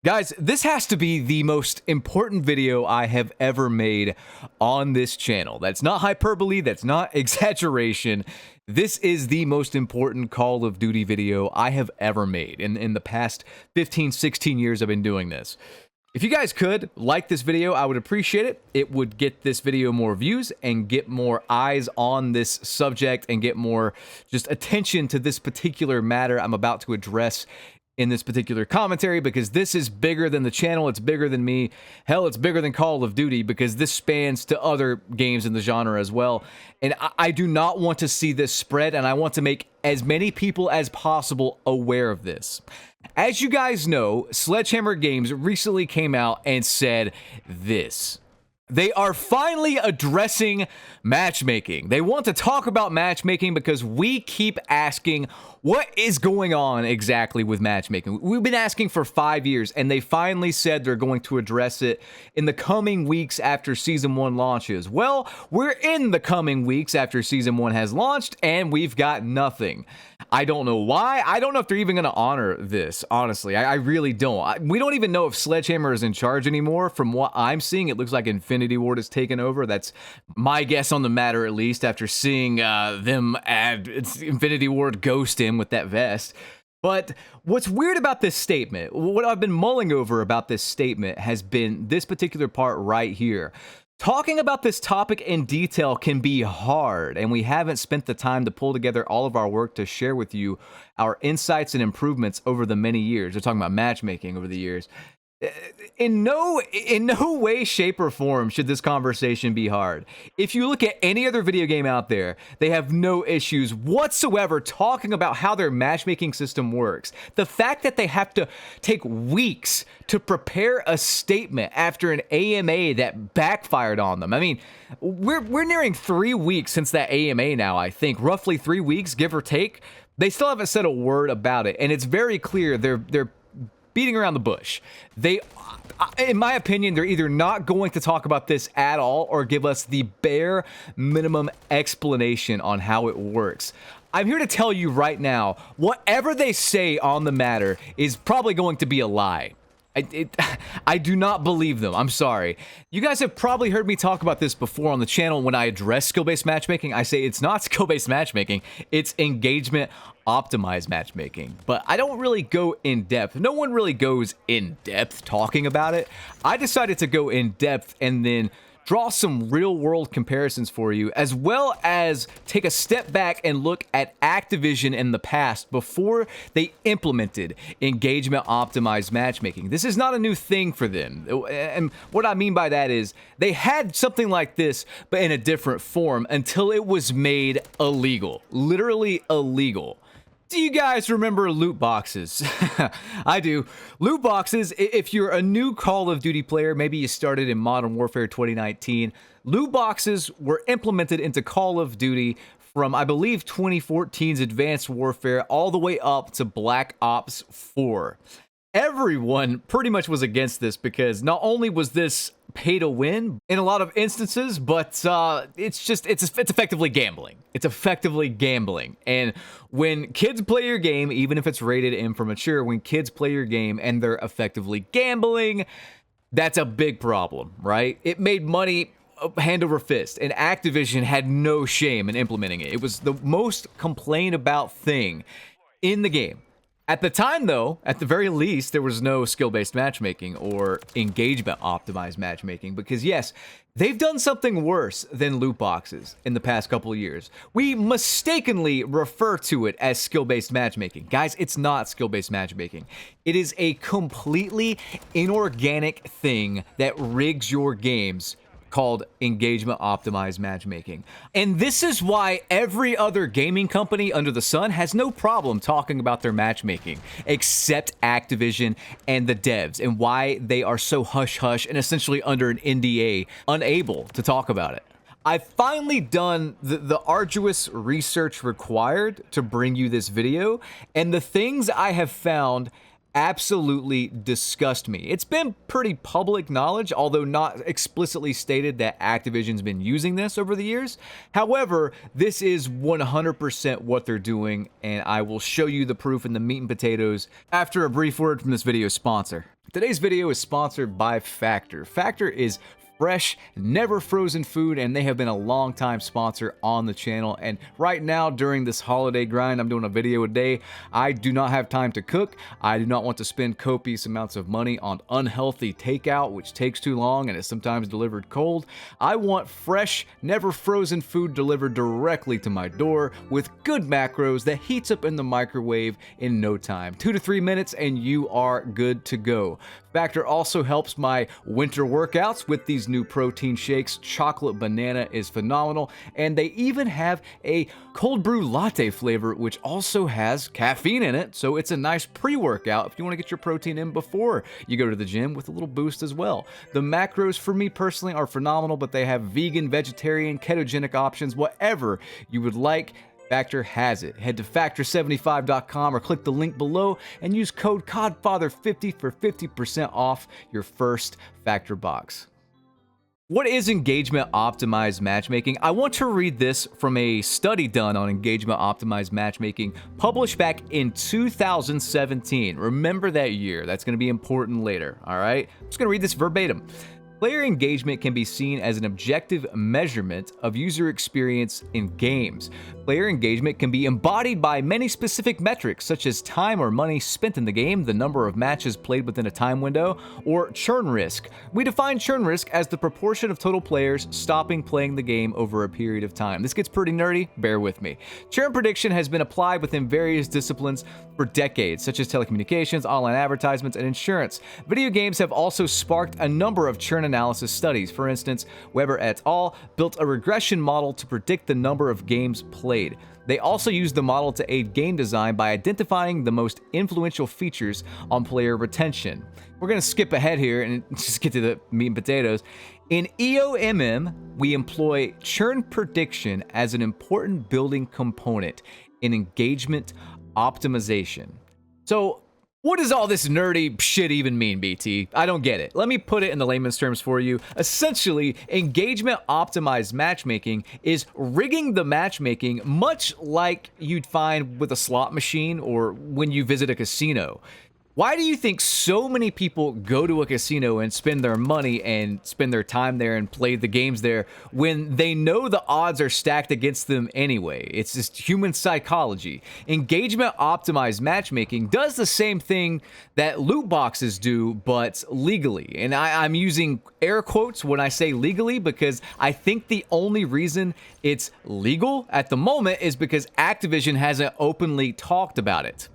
Guys, this has to be the most important video I have ever made on this channel. That's not hyperbole, that's not exaggeration. This is the most important Call of Duty video I have ever made in the past 15, 16 years I've been doing this. If you guys could like this video, I would appreciate it. It would get this video more views and get more eyes on this subject and get more just attention to this particular matter I'm about to address in this particular commentary, because this is bigger than the channel, it's bigger than me. Hell, it's bigger than Call of Duty, because this spans to other games in the genre as well. And I do not want to see this spread, and I want to make as many people as possible aware of this. As you guys know, Sledgehammer Games recently came out and said this. They are finally addressing matchmaking. They want to talk about matchmaking because we keep asking, what is going on exactly with matchmaking? We've been asking for 5 years, and they finally said they're going to address it in the coming weeks after Season 1 launches. Well, we're in the coming weeks after Season 1 has launched, and we've got nothing. I don't know why. I don't know if they're even going to honor this, honestly. I really don't. We don't even know if Sledgehammer is in charge anymore. From what I'm seeing, it looks like Infinity Ward has taken over. That's my guess on the matter, at least, after seeing them add Infinity Ward ghost him with that vest. But what's weird about this statement, what I've been mulling over about this statement, has been this particular part right here. Talking about this topic in detail can be hard, and we haven't spent the time to pull together all of our work to share with you our insights and improvements over the many years. We're talking about matchmaking over the years. In no way, shape, or form should this conversation be hard. If you look at any other video game out there, they have no issues whatsoever talking about how their matchmaking system works. The fact that they have to take weeks to prepare a statement after an AMA that backfired on them. I mean, we're nearing 3 weeks since that AMA now, I think. Roughly 3 weeks, give or take. They still haven't said a word about it, and it's very clear they're beating around the bush. They, in my opinion, they're either not going to talk about this at all or give us the bare minimum explanation on how it works. I'm here to tell you right now, whatever they say on the matter is probably going to be a lie. I do not believe them. I'm sorry. You guys have probably heard me talk about this before on the channel when I address skill-based matchmaking. I say it's not skill-based matchmaking, it's engagement optimized matchmaking. But I don't really go in depth. No one really goes in depth talking about it. I decided to go in depth and then draw some real-world comparisons for you, as well as take a step back and look at Activision in the past before they implemented engagement-optimized matchmaking. This is not a new thing for them, and what I mean by that is they had something like this, but in a different form, until it was made illegal. Literally illegal. Do you guys remember loot boxes? I do. Loot boxes, if you're a new Call of Duty player, maybe you started in Modern Warfare 2019, loot boxes were implemented into Call of Duty from, I believe, 2014's Advanced Warfare all the way up to Black Ops 4. Everyone pretty much was against this because not only was this pay to win in a lot of instances, but it's effectively gambling. It's effectively gambling. And when kids play your game, even if it's rated M for mature, when kids play your game and they're effectively gambling, that's a big problem, right? It made money hand over fist, and Activision had no shame in implementing it. It was the most complained about thing in the game. At the time, though, at the very least, there was no skill-based matchmaking or engagement-optimized matchmaking, because yes, they've done something worse than loot boxes in the past couple of years. We mistakenly refer to it as skill-based matchmaking. Guys, it's not skill-based matchmaking. It is a completely inorganic thing that rigs your games, called engagement optimized matchmaking. And this is why every other gaming company under the sun has no problem talking about their matchmaking, except Activision and the devs, and why they are so hush-hush and essentially under an NDA, unable to talk about it. I've finally done the arduous research required to bring you this video, and the things I have found absolutely disgust me. It's been pretty public knowledge, although not explicitly stated, that Activision's been using this over the years. However, this is 100% what they're doing, and I will show you the proof in the meat and potatoes after a brief word from this video's sponsor. Today's video is sponsored by Factor. Factor is fresh, never frozen food, and they have been a long time sponsor on the channel. And right now, during this holiday grind, I'm doing a video a day. I do not have time to cook. I do not want to spend copious amounts of money on unhealthy takeout, which takes too long and is sometimes delivered cold. I want fresh, never frozen food delivered directly to my door with good macros that heats up in the microwave in no time. 2 to 3 minutes and you are good to go. Factor also helps my winter workouts with these new protein shakes. Chocolate banana is phenomenal, and they even have a cold brew latte flavor, which also has caffeine in it, so it's a nice pre-workout if you want to get your protein in before you go to the gym with a little boost as well. The macros for me personally are phenomenal, but they have vegan, vegetarian, ketogenic options, whatever you would like. Factor has it. Head to factor75.com or click the link below and use code CODFATHER50 for 50% off your first Factor box. What is engagement optimized matchmaking? I want to read this from a study done on engagement optimized matchmaking published back in 2017. Remember that year. That's going to be important later, all right? I'm just going to read this verbatim. Player engagement can be seen as an objective measurement of user experience in games. Player engagement can be embodied by many specific metrics, such as time or money spent in the game, the number of matches played within a time window, or churn risk. We define churn risk as the proportion of total players stopping playing the game over a period of time. This gets pretty nerdy, bear with me. Churn prediction has been applied within various disciplines for decades, such as telecommunications, online advertisements, and insurance. Video games have also sparked a number of churn analysis studies. For instance, Weber et al. Built a regression model to predict the number of games played. They also used the model to aid game design by identifying the most influential features on player retention. We're going to skip ahead here and just get to the meat and potatoes. In EOMM, we employ churn prediction as an important building component in engagement optimization. So, what does all this nerdy shit even mean, BT? I don't get it. Let me put it in the layman's terms for you. Essentially, engagement optimized matchmaking is rigging the matchmaking much like you'd find with a slot machine or when you visit a casino. Why do you think so many people go to a casino and spend their money and spend their time there and play the games there when they know the odds are stacked against them anyway? It's just human psychology. Engagement optimized matchmaking does the same thing that loot boxes do, but legally. And I'm using air quotes when I say legally because I think the only reason it's legal at the moment is because Activision hasn't openly talked about it.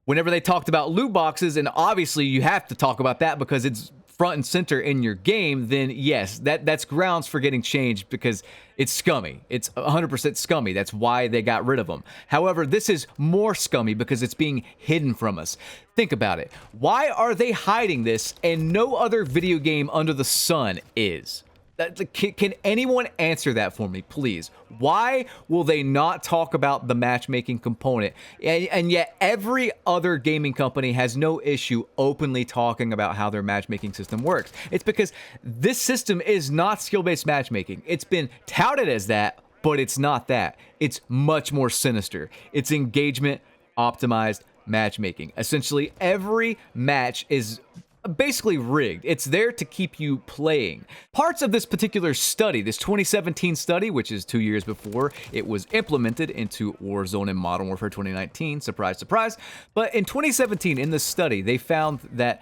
Whenever they talked about loot boxes, and obviously you have to talk about that because it's front and center in your game, then yes, that's grounds for getting changed because it's scummy. It's 100% scummy. That's why they got rid of them. However, this is more scummy because it's being hidden from us. Think about it. Why are they hiding this and no other video game under the sun is? Can anyone answer that for me, please? Why will they not talk about the matchmaking component? And yet every other gaming company has no issue openly talking about how their matchmaking system works. It's because this system is not skill-based matchmaking. It's been touted as that, but it's not that. It's much more sinister. It's engagement optimized matchmaking. Essentially, every match is basically rigged. It's there to keep you playing. Parts of this particular study, this 2017 study, which is 2 years before it was implemented into Warzone and Modern Warfare 2019, surprise, surprise. But in 2017, in the study, they found that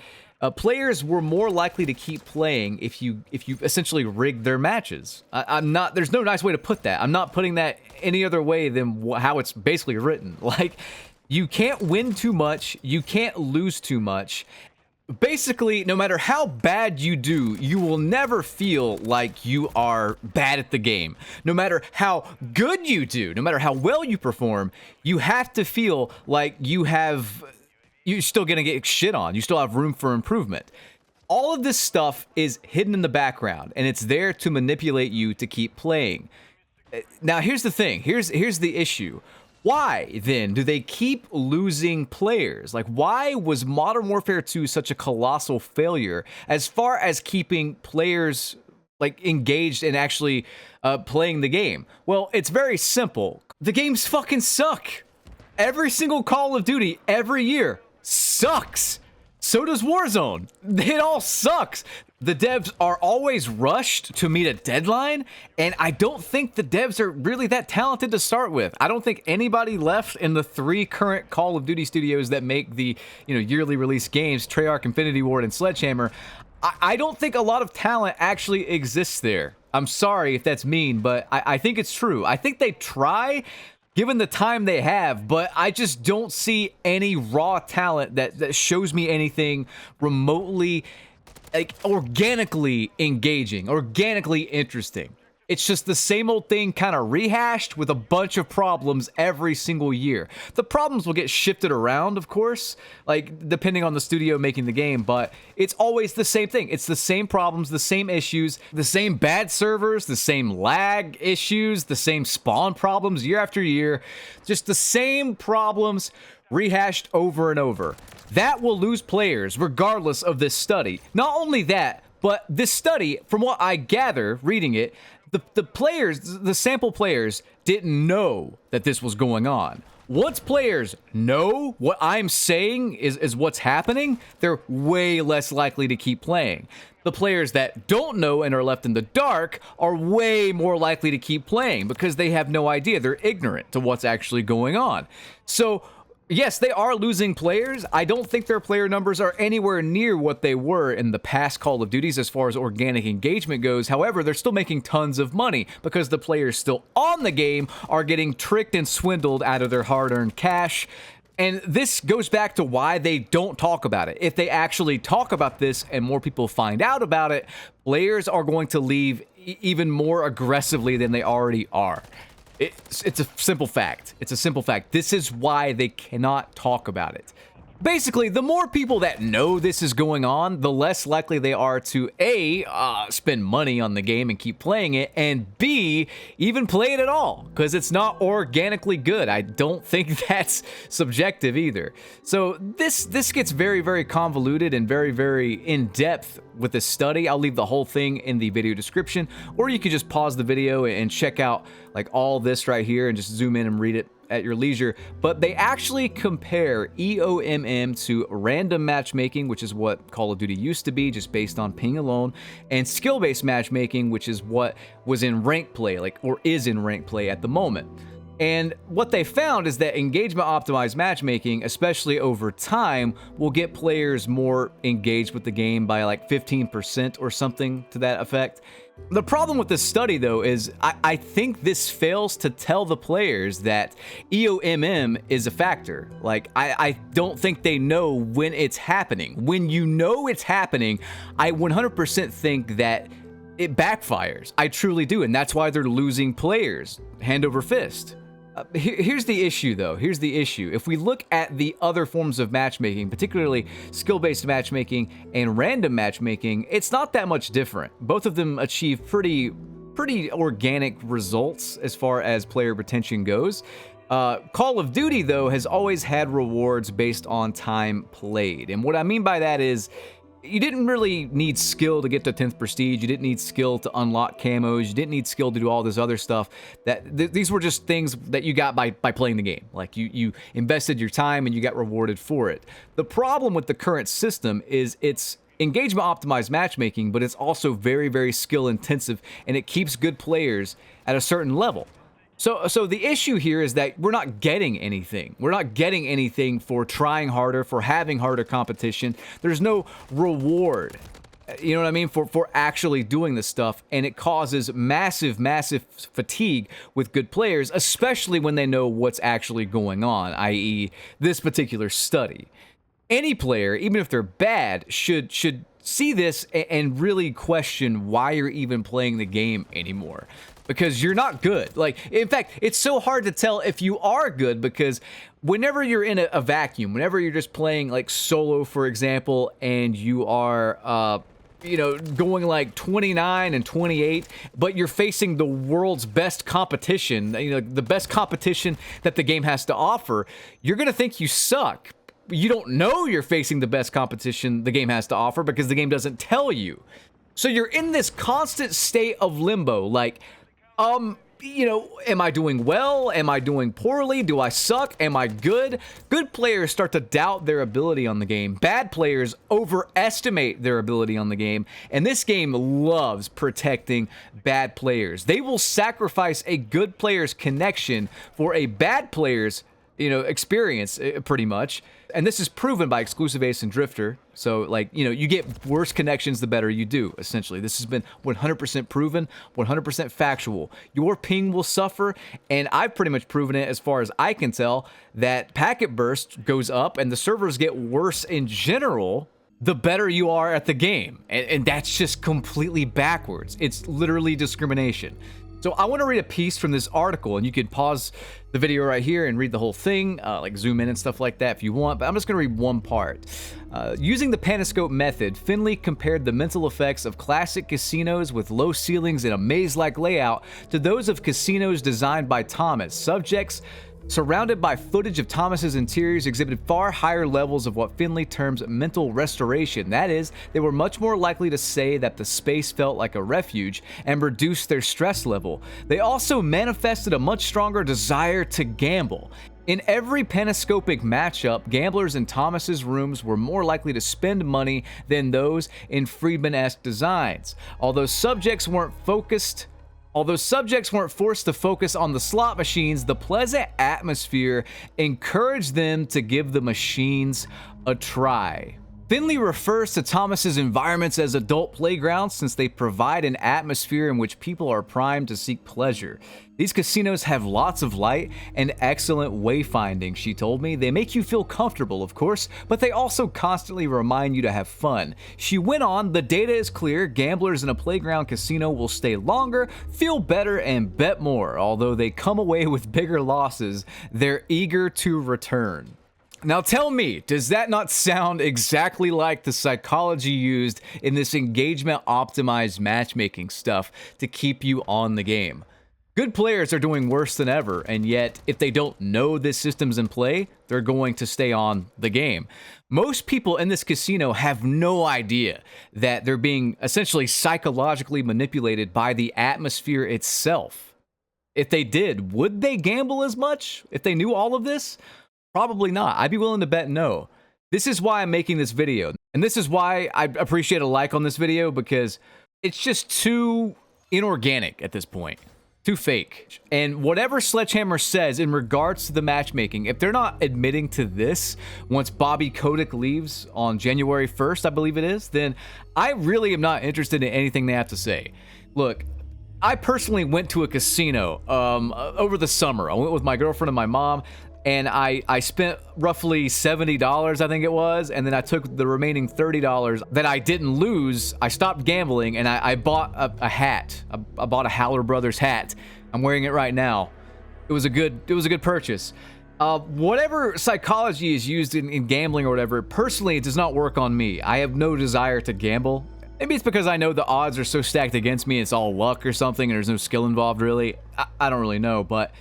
players were more likely to keep playing if you essentially rigged their matches. There's no nice way to put that. I'm not putting that any other way than how it's basically written. Like, you can't win too much, you can't lose too much. Basically, no matter how bad you do, you will never feel like you are bad at the game. No matter how good you do, no matter how well you perform, you have to feel like you're still gonna get shit on. You still have room for improvement. All of this stuff is hidden in the background, and it's there to manipulate you to keep playing. Now, here's the thing. Here's the issue. Why, then, do they keep losing players? Like, why was Modern Warfare 2 such a colossal failure as far as keeping players, like, engaged and actually playing the game? Well, it's very simple. The games fucking suck. Every single Call of Duty, every year, sucks. So does Warzone. It all sucks. The devs are always rushed to meet a deadline, and I don't think the devs are really that talented to start with. I don't think anybody left in the 3 current Call of Duty studios that make the yearly release games, Treyarch, Infinity Ward, and Sledgehammer. I don't think a lot of talent actually exists there. I'm sorry if that's mean, but I think it's true. I think they try, given the time they have, but I just don't see any raw talent that shows me anything remotely, like, organically engaging, organically interesting. It's just the same old thing kind of rehashed with a bunch of problems every single year. The problems will get shifted around, of course, like depending on the studio making the game, but it's always the same thing. It's the same problems, the same issues, the same bad servers, the same lag issues, the same spawn problems year after year. Just the same problems rehashed over and over. That will lose players regardless of this study. Not only that, but this study, from what I gather reading it, the players, the sample players, didn't know that this was going on. Once players know what I'm saying is what's happening, they're way less likely to keep playing. The players that don't know and are left in the dark are way more likely to keep playing because they have no idea. They're ignorant to what's actually going on. So, yes, they are losing players. I don't think their player numbers are anywhere near what they were in the past Call of Duties as far as organic engagement goes. However, they're still making tons of money because the players still on the game are getting tricked and swindled out of their hard-earned cash. And this goes back to why they don't talk about it. If they actually talk about this and more people find out about it, players are going to leave even more aggressively than they already are. It's a simple fact. It's a simple fact. This is why they cannot talk about it. Basically, the more people that know this is going on, the less likely they are to A, spend money on the game and keep playing it, and B, even play it at all, because it's not organically good. I don't think that's subjective either. So this gets very, very convoluted and very, very in-depth with this study. I'll leave the whole thing in the video description, or you can just pause the video and check out like all this right here and just zoom in and read it at your leisure. But they actually compare EOMM to random matchmaking, which is what Call of Duty used to be, just based on ping alone, and skill-based matchmaking, which is what was in rank play, or is in rank play at the moment. And what they found is that engagement optimized matchmaking, especially over time, will get players more engaged with the game by like 15% or something to that effect. The problem with this study, though, is I think this fails to tell the players that EOMM is a factor. Like, I don't think they know when it's happening. When you know it's happening, I 100% think that it backfires. I truly do, and that's why they're losing players, hand over fist. Here's the issue, though. Here's the issue. If we look at the other forms of matchmaking, particularly skill-based matchmaking and random matchmaking, it's not that much different. Both of them achieve pretty organic results as far as player retention goes. Call of Duty, though, has always had rewards based on time played. And what I mean by that is, you didn't really need skill to get to 10th prestige. You didn't need skill to unlock camos. You didn't need skill to do all this other stuff. These were just things that you got by playing the game. Like you invested your time and you got rewarded for it. The problem with the current system is it's engagement optimized matchmaking, but it's also very, very skill intensive, and it keeps good players at a certain level. So the issue here is that we're not getting anything. We're not getting anything for trying harder, for having harder competition. There's no reward, you know what I mean, for actually doing this stuff, and it causes massive, massive fatigue with good players, especially when they know what's actually going on, i.e. this particular study. Any player, even if they're bad, should see this and really question why you're even playing the game anymore. Because you're not good. Like, in fact, it's so hard to tell if you are good, because whenever you're in a vacuum, whenever you're just playing like solo, for example, and you are, going like 29 and 28, but you're facing the world's best competition, the best competition that the game has to offer, you're going to think you suck. You don't know you're facing the best competition the game has to offer because the game doesn't tell you. So you're in this constant state of limbo, like, you know, am I doing well? Am I doing poorly? Do I suck? Am I good? Good players start to doubt their ability on the game. Bad players overestimate their ability on the game. And this game loves protecting bad players. They will sacrifice a good player's connection for a bad player's, you know, experience, pretty much. And this is proven by Exclusive Ace and Drifter. So, like, you know, you get worse connections the better you do, essentially. This has been 100% proven, 100% factual. Your ping will suffer, and I've pretty much proven it as far as I can tell, that packet burst goes up and the servers get worse in general the better you are at the game. And that's just completely backwards. It's literally discrimination. So I want to read a piece from this article, and you can pause the video right here and read the whole thing, like zoom in and stuff like that if you want, but I'm just going to read one part. Using the Panoscope method, Finley compared the mental effects of classic casinos with low ceilings and a maze-like layout to those of casinos designed by Thomas. Subjects surrounded by footage of Thomas's interiors exhibited far higher levels of what Finley terms mental restoration. That is, they were much more likely to say that the space felt like a refuge and reduced their stress level. They also manifested a much stronger desire to gamble. In every panoscopic matchup, gamblers in Thomas's rooms were more likely to spend money than those in Friedman-esque designs. Although subjects weren't forced to focus on the slot machines, the pleasant atmosphere encouraged them to give the machines a try. Finley refers to Thomas's environments as adult playgrounds since they provide an atmosphere in which people are primed to seek pleasure. These casinos have lots of light and excellent wayfinding, she told me. They make you feel comfortable, of course, but they also constantly remind you to have fun. She went on, the data is clear. Gamblers in a playground casino will stay longer, feel better, and bet more. Although they come away with bigger losses, they're eager to return. Now tell me, does that not sound exactly like the psychology used in this engagement optimized matchmaking stuff to keep you on the game? Good players are doing worse than ever, and yet if they don't know this system's in play, they're going to stay on the game. Most people in this casino have no idea that they're being essentially psychologically manipulated by the atmosphere itself. If they did, would they gamble as much if they knew all of this? Probably not. I'd be willing to bet no. This is why I'm making this video. And this is why I appreciate a like on this video, because it's just too inorganic at this point. Too fake. And whatever Sledgehammer says in regards to the matchmaking, if they're not admitting to this once Bobby Kotick leaves on January 1st, I believe it is, then I really am not interested in anything they have to say. Look, I personally went to a casino over the summer. I went with my girlfriend and my mom. And I spent roughly $70, I think it was, and then I took the remaining $30 that I didn't lose. I stopped gambling, and I bought a hat. I bought a Howler Brothers hat. I'm wearing it right now. It was a good purchase. Whatever psychology is used in gambling or whatever, personally, it does not work on me. I have no desire to gamble. Maybe it's because I know the odds are so stacked against me, it's all luck or something, and there's no skill involved, really. I don't really know, but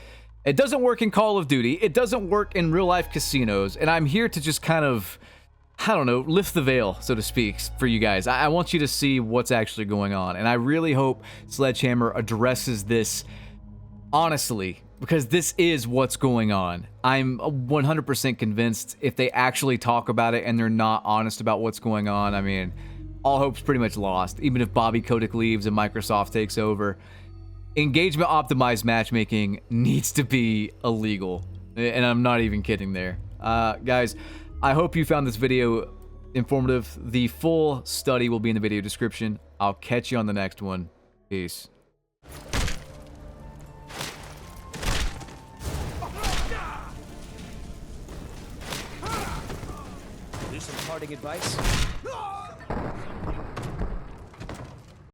it doesn't work in Call of Duty. It doesn't work in real-life casinos, and I'm here to just kind of, I don't know, lift the veil, so to speak, for you guys. I want you to see what's actually going on, and I really hope Sledgehammer addresses this honestly, because this is what's going on. I'm 100% convinced if they actually talk about it and they're not honest about what's going on, I mean, all hope's pretty much lost, even if Bobby Kotick leaves and Microsoft takes over. Engagement optimized matchmaking needs to be illegal, and I'm not even kidding there. Guys, I hope you found this video informative. The full study will be in the video description. I'll catch you on the next one. Peace. Do some parting advice.